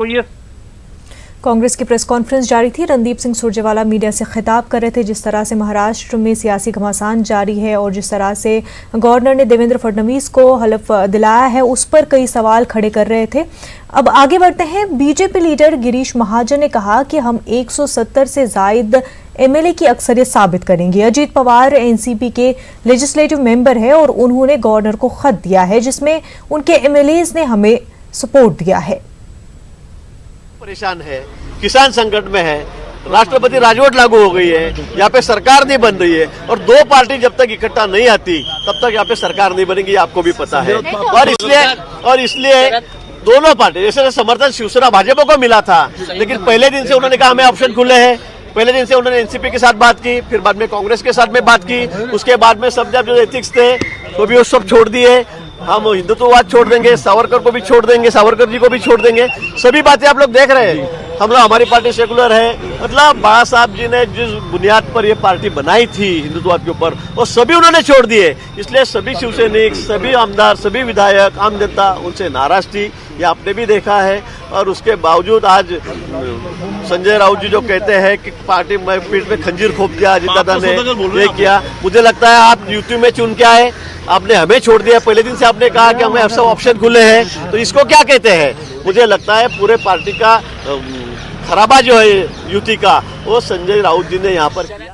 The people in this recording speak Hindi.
तो ये कांग्रेस की प्रेस कॉन्फ्रेंस जारी थी। रणदीप सिंह सुरजेवाला मीडिया से खिताब कर रहे थे। जिस तरह से महाराष्ट्र में सियासी घमासान जारी है और जिस तरह से गवर्नर ने देवेंद्र फडणवीस को हलफ दिलाया है, उस पर कई सवाल खड़े कर रहे थे। अब आगे बढ़ते हैं। बीजेपी लीडर गिरीश महाजन ने कहा कि हम 170 से जायद एमएलए की अक्सरियत साबित करेंगे। अजीत पवार एनसीपी के लेजिस्लेटिव मेंबर है और उन्होंने गवर्नर को खत दिया है जिसमें उनके एमएलएज ने हमें सपोर्ट दिया है। परेशान है, किसान संकट में है, राष्ट्रपति राजवट लागू हो गई है, यहाँ पे सरकार नहीं बन रही है और दो पार्टी जब तक इकट्ठा नहीं आती तब तक यहाँ पे सरकार नहीं बनेगी, आपको भी पता है। और इसलिए दोनों पार्टी, जैसे समर्थन शिवसेना भाजपा को मिला था, लेकिन पहले दिन से उन्होंने कहा हमें ऑप्शन खुले हैं। पहले दिन से उन्होंने एनसीपी के साथ बात की, फिर बाद में कांग्रेस के साथ में बात की, उसके बाद में सब जो एथिक्स थे वो भी वो सब छोड़ दिए। हम हिंदुत्ववाद छोड़ देंगे, सावरकर को भी छोड़ देंगे, सावरकर जी को भी छोड़ देंगे, सभी बातें आप लोग देख रहे हैं। हम लोग, हमारी पार्टी सेकुलर है, मतलब बाबा साहब जी ने जिस बुनियाद पर ये पार्टी बनाई थी हिंदुत्ववाद के ऊपर, वो सभी उन्होंने छोड़ दिए। इसलिए सभी शिवसैनिक, सभी आमदार, सभी विधायक, आम जनता उनसे नाराज थी, ये आपने भी देखा है। और उसके बावजूद आज संजय राउत जी जो कहते हैं कि पार्टी में पीठ में खंजीर खोप दिया, अजीत दादा ने ये किया, मुझे लगता है आप यूपी में चुन के आए, आपने हमें छोड़ दिया। पहले दिन से आपने कहा कि हमें सब ऑप्शन खुले हैं, तो इसको क्या कहते हैं? मुझे लगता है पूरे पार्टी का खराबा जो है युति का, वो संजय राउत जी ने यहाँ पर किया।